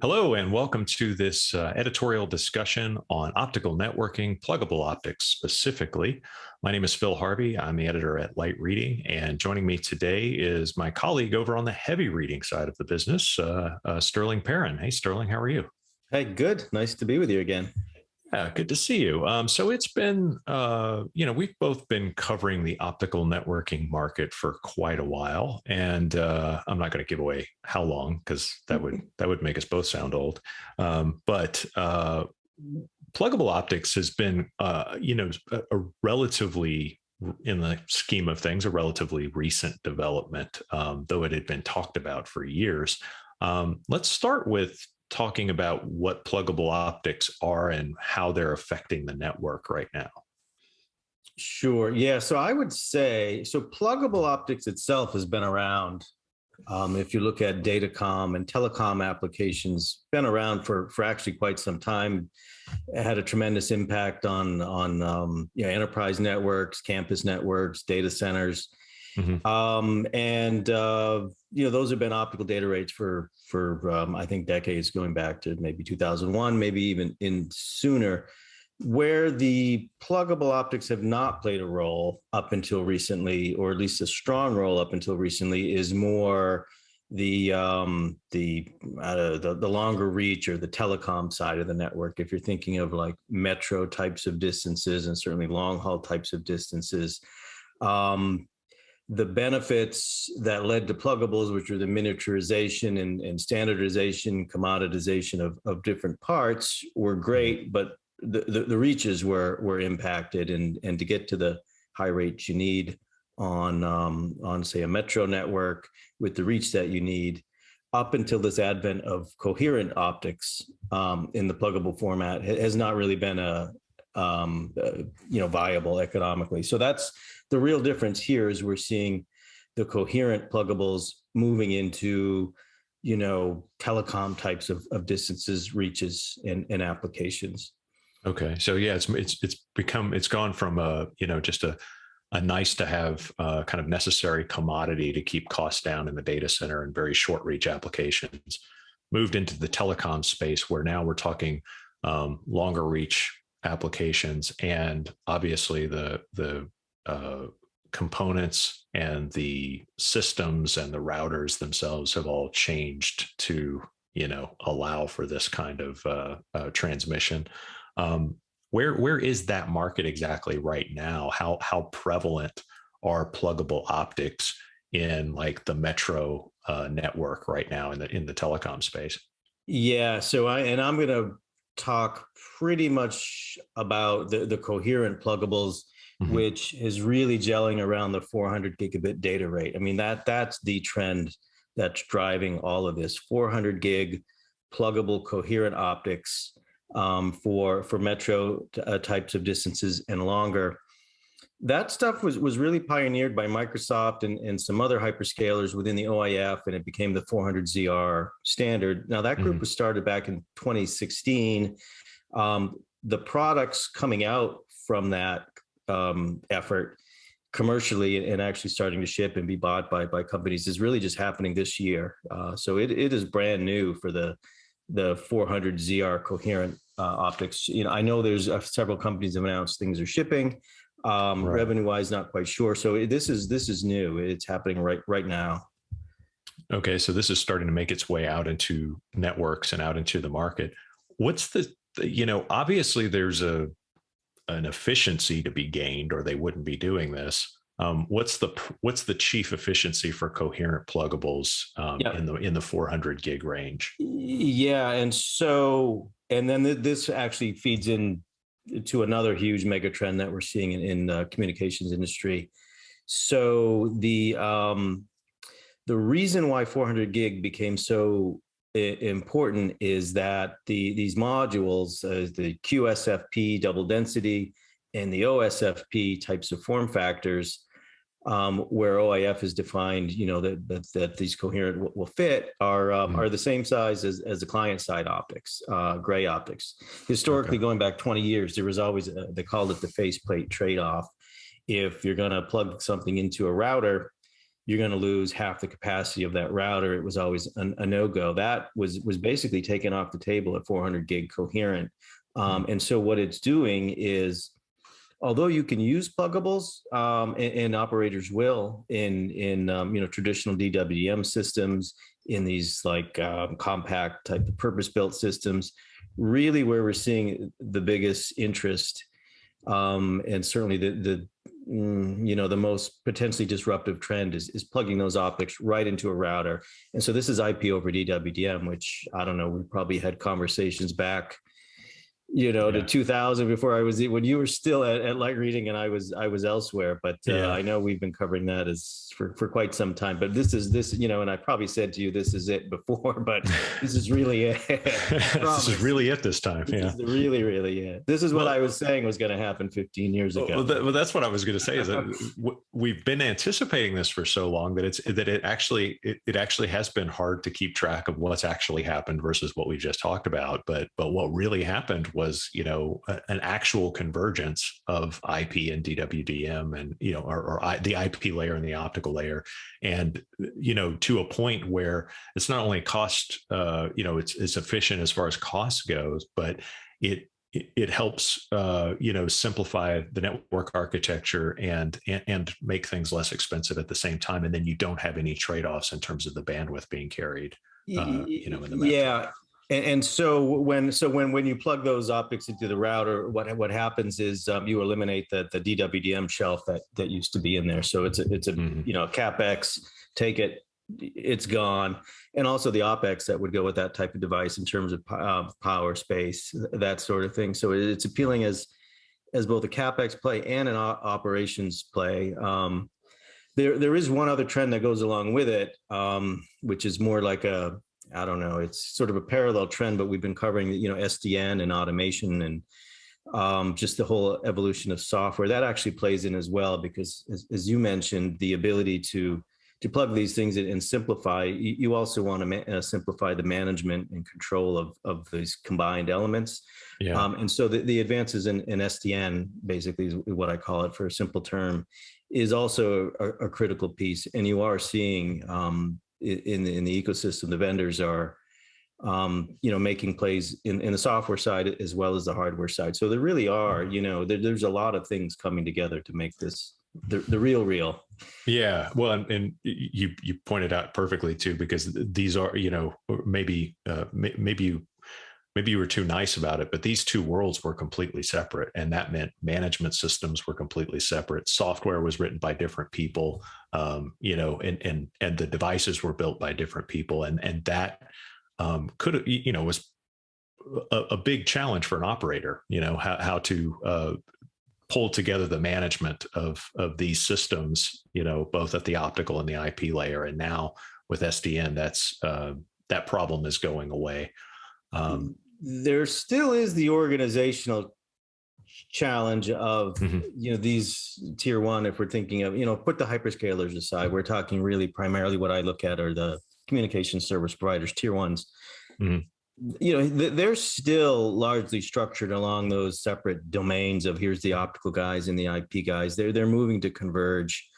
Hello, and welcome to this editorial discussion on optical networking, pluggable optics specifically. My name is Phil Harvey. I'm the editor at Light Reading, and joining me today is my colleague over on the heavy reading side of the business, Sterling Perrin. Hey, Sterling, how are you? Hey, good. Nice to be with you again. Yeah, good to see you. So it's been, we've both been covering the optical networking market for quite a while, and I'm not going to give away how long because that would make us both sound old. But pluggable optics has been, a relatively, in the scheme of things, a relatively recent development, though it had been talked about for years. Let's start with talking about what pluggable optics are and how they're affecting the network right now. Sure. Yeah. So I would say, pluggable optics itself has been around. If you look at datacom and telecom applications, been around for actually quite some time. It had a tremendous impact on enterprise networks, campus networks, data centers. Mm-hmm. Those have been optical data rates for I think decades, going back to maybe 2001, maybe even in sooner. Where the pluggable optics have not played a role up until recently, or at least a strong role up until recently, is more the longer reach or the telecom side of the network. If you're thinking of like metro types of distances and certainly long haul types of distances. The benefits that led to pluggables, which are the miniaturization and standardization, commoditization of different parts, were great, but the reaches were impacted, and to get to the high rates you need on say a metro network with the reach that you need, up until this advent of coherent optics in the pluggable format, has not really been viable economically. So that's the real difference here. Is we're seeing the coherent pluggables moving into, telecom types of distances, reaches, and applications. Okay, so yeah, it's gone from just a nice to have kind of necessary commodity to keep costs down in the data center and very short reach applications, moved into the telecom space where now we're talking longer reach applications, and obviously the components and the systems and the routers themselves have all changed to allow for this kind of transmission. Where is that market exactly right now? How prevalent are pluggable optics in like the metro network right now in the telecom space? Yeah, I'm going to talk pretty much about the coherent pluggables, Mm-hmm. which is really gelling around the 400 gigabit data rate. I mean, that's the trend that's driving all of this. 400 gig pluggable coherent optics for metro types of distances and longer. That stuff was really pioneered by Microsoft and some other hyperscalers within the OIF, and it became the 400ZR standard. Now, that group was started back in 2016. The products coming out from that effort commercially and actually starting to ship and be bought by companies is really just happening this year. So it is brand new for the 400ZR coherent optics. I know there's several companies have announced things are shipping. Right. Revenue wise, not quite sure. So this is new. It's happening right now. Okay, so this is starting to make its way out into networks and out into the market. What's obviously there's an efficiency to be gained, or they wouldn't be doing this. What's the chief efficiency for coherent pluggables in the 400 gig range? Yeah, and then this actually feeds in to another huge mega trend that we're seeing in the communications industry. So the reason why 400 gig became so important is that these modules, the QSFP double density and the OSFP types of form factors, where OIF is defined, that these coherent will fit, are the same size as the client side optics, gray optics. Historically, going back 20 years, there was always they called it the faceplate trade-off. If you're going to plug something into a router, you're going to lose half the capacity of that router. It was always a no-go. That was basically taken off the table at 400 gig coherent. And so what it's doing is, although you can use pluggables, and operators will in traditional DWDM systems, in these like compact type of purpose-built systems, really where we're seeing the biggest interest, and certainly the most potentially disruptive trend is plugging those optics right into a router. And so this is IP over DWDM, which I don't know, we probably had conversations back to 2000, before when you were still at Light Reading and I was elsewhere. But I know we've been covering that for quite some time. But this, and I probably said to you, this is it before, but this is really it. This is really it this time. This is really it. This is what I was saying was going to happen 15 years ago. Well, that's what I was going to say, is that we've been anticipating this for so long that it actually has been hard to keep track of what's actually happened versus what we just talked about. But what really happened was, an actual convergence of IP and DWDM, and the IP layer and the optical layer, and to a point where it's not only cost, it's efficient as far as cost goes, but it helps simplify the network architecture and make things less expensive at the same time, and then you don't have any trade-offs in terms of the bandwidth being carried in the metro. Yeah. And so when you plug those optics into the router, what happens is you eliminate the DWDM shelf that used to be in there. So it's a CapEx, take it, it's gone. And also the OpEx that would go with that type of device in terms of power, space, that sort of thing. So it's appealing as both a CapEx play and an operations play. There is one other trend that goes along with it, which is more like I don't know, it's sort of a parallel trend, but we've been covering, SDN and automation and just the whole evolution of software. That actually plays in as well, because as you mentioned, the ability to plug these things in and simplify, you also want to simplify the management and control of these combined elements. Yeah. And so the advances in SDN, basically is what I call it for a simple term, is also a critical piece. And you are seeing in the ecosystem, the vendors are, making plays in the software side as well as the hardware side. So there really are, there's a lot of things coming together to make this the real. Yeah. Well, and you pointed out perfectly too, because these are, maybe you were too nice about it, but these two worlds were completely separate. And that meant management systems were completely separate. Software was written by different people, and the devices were built by different people. And that could have, was a big challenge for an operator, how to pull together the management of these systems, both at the optical and the IP layer. And now with SDN, that problem is going away. There still is the organizational challenge of, these tier one, if we're thinking of, put the hyperscalers aside, we're talking really primarily what I look at are the communication service providers, tier ones. They're still largely structured along those separate domains of here's the optical guys and the IP guys. They're moving to converge.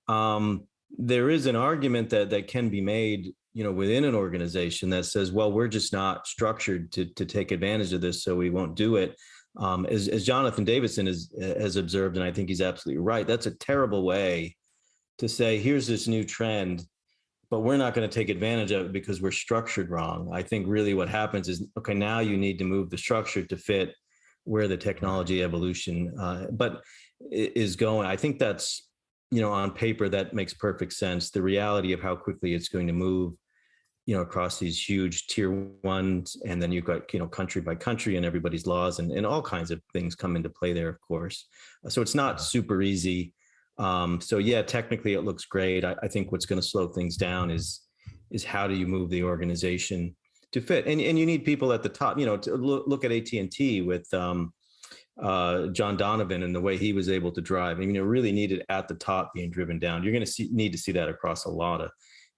There is an argument that can be made, within an organization that says, well, we're just not structured to take advantage of this, so we won't do it. As Jonathan Davidson has observed, and I think he's absolutely right, that's a terrible way to say, here's this new trend, but we're not going to take advantage of it because we're structured wrong. I think really what happens is, okay, now you need to move the structure to fit where the technology evolution but is going. I think that's, on paper, that makes perfect sense. The reality of how quickly it's going to move, across these huge tier ones, and then you've got, country by country and everybody's laws and all kinds of things come into play there, of course. So it's not super easy. So yeah, technically it looks great. I think what's going to slow things down is how do you move the organization to fit? And you need people at the top, to look at AT&T with John Donovan and the way he was able to drive. I mean, it really needed at the top being driven down. You're going to need to see that across a lot of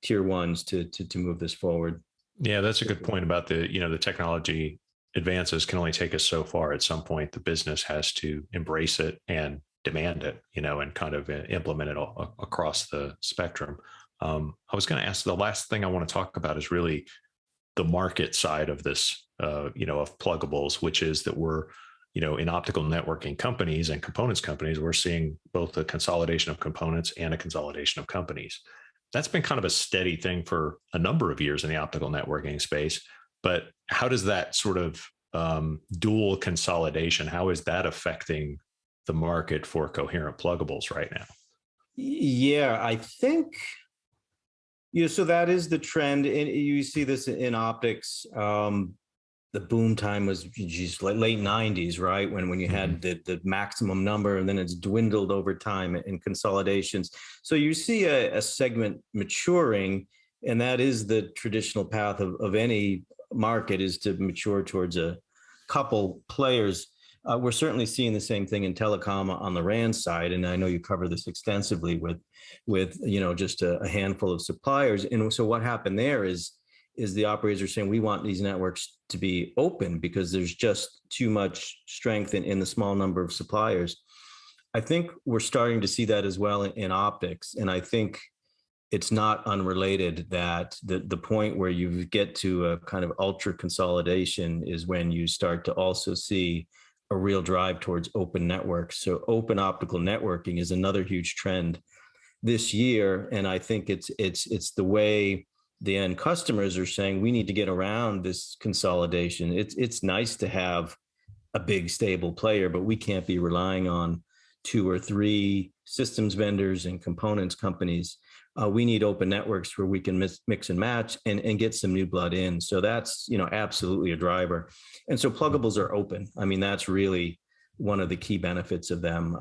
tier ones to move this forward. Yeah, that's a good point about the technology advances can only take us so far. At some point, the business has to embrace it and demand it, and kind of implement it all across the spectrum. I was going to ask, the last thing I want to talk about is really the market side of this, of pluggables, which is that we're, in optical networking companies and components companies, we're seeing both a consolidation of components and a consolidation of companies. That's been kind of a steady thing for a number of years in the optical networking space. But how does that sort of dual consolidation, how is that affecting the market for coherent pluggables right now? Yeah, I think, so that is the trend. And you see this in optics. The boom time was just like late 90s, right? When you had the maximum number, and then it's dwindled over time in consolidations. So you see a segment maturing, and that is the traditional path of any market, is to mature towards a couple players. We're certainly seeing the same thing in telecom on the RAN side, and I know you cover this extensively with just a handful of suppliers. And so what happened there is the operators are saying, we want these networks to be open because there's just too much strength in the small number of suppliers. I think we're starting to see that as well in optics, and I think it's not unrelated that the point where you get to a kind of ultra consolidation is when you start to also see a real drive towards open networks. So open optical networking is another huge trend this year, and I think it's the way the end customers are saying, we need to get around this consolidation. It's nice to have a big stable player, but we can't be relying on 2 or 3 systems vendors and components companies. We need open networks where we can mix and match and get some new blood in. So that's, absolutely a driver. And so pluggables are open. I mean, that's really one of the key benefits of them,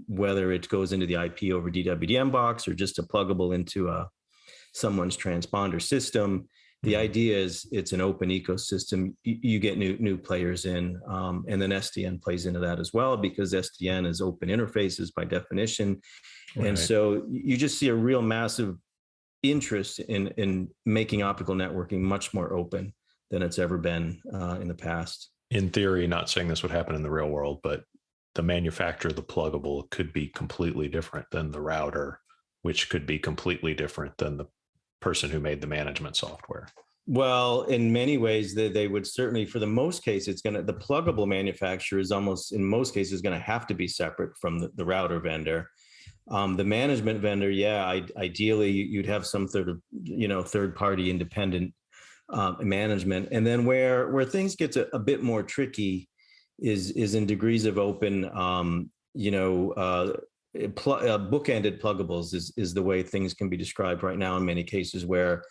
whether it goes into the IP over DWDM box or just a pluggable into someone's transponder system. The idea is it's an open ecosystem. You get new players in, and then SDN plays into that as well, because SDN is open interfaces by definition. Right. And so you just see a real massive interest in making optical networking much more open than it's ever been in the past. In theory, not saying this would happen in the real world, but the manufacturer of the pluggable could be completely different than the router, which could be completely different than the person who made the management software. Well, in many ways, they would certainly, for the most case, the pluggable manufacturer is almost, in most cases, going to have to be separate from the router vendor. The management vendor, ideally you'd have some third party independent management. And then where things get a bit more tricky is in degrees of open, bookended pluggables is the way things can be described right now in many cases, where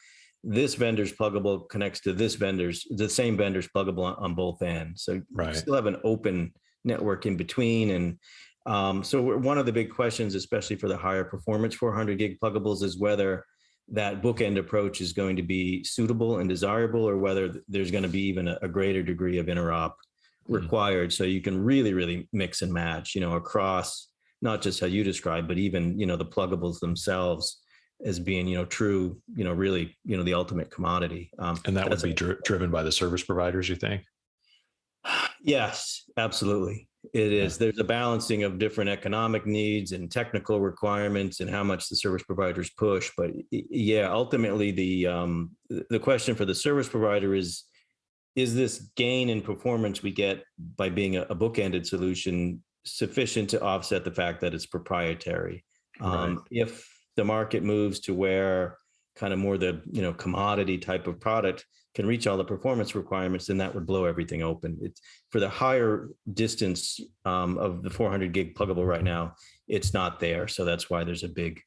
this vendor's pluggable connects to the same vendor's pluggable on both ends. So you still have an open network in between. And so one of the big questions, especially for the higher performance 400 gig pluggables, is whether that bookend approach is going to be suitable and desirable, or whether there's going to be even a greater degree of interop required. So you can really, really mix and match, across not just how you describe, but even, the pluggables themselves as being, true, really, the ultimate commodity. And that would be driven by the service providers, you think? Yes, absolutely. It is. There's a balancing of different economic needs and technical requirements and how much the service providers push. But ultimately the question for the service provider is this gain in performance we get by being a bookended solution sufficient to offset the fact that it's proprietary? Right. If the market moves to where kind of more the commodity type of product can reach all the performance requirements, then that would blow everything open. It's for the higher distance of the 400 gig pluggable right now, it's not there. So that's why there's a big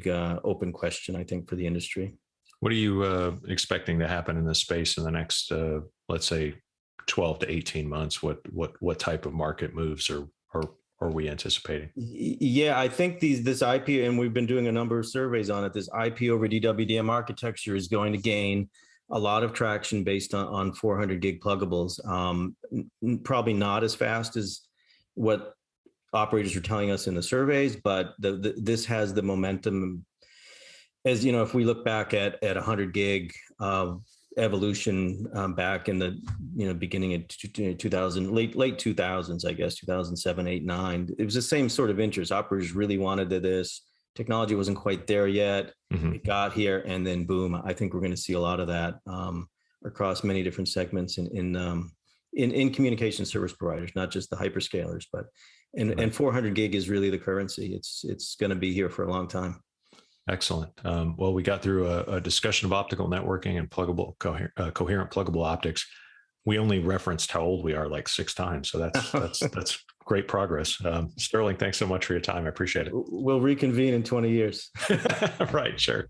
open question, I think, for the industry. What are you expecting to happen in this space in the next, let's say, 12 to 18 months? What type of market moves are we anticipating? Yeah, I think this IP, and we've been doing a number of surveys on it, this IP over DWDM architecture is going to gain a lot of traction based on 400 gig pluggables. Probably not as fast as what operators are telling us in the surveys, but this has the momentum. As if we look back at 100 gig evolution back in the beginning of 2000, late 2000s, I guess 2007, 8, 9, it was the same sort of interest. Operators really wanted this Technology wasn't quite there yet. Mm-hmm. It got here, and then boom. I think we're going to see a lot of that across many different segments in communication service providers, not just the hyperscalers, but and 400 gig is really the currency. It's going to be here for a long time. Excellent. Well, we got through a discussion of optical networking and coherent pluggable optics. We only referenced how old we are like 6 times, so that's great progress. Sterling, thanks so much for your time. I appreciate it. We'll reconvene in 20 years. Right, sure.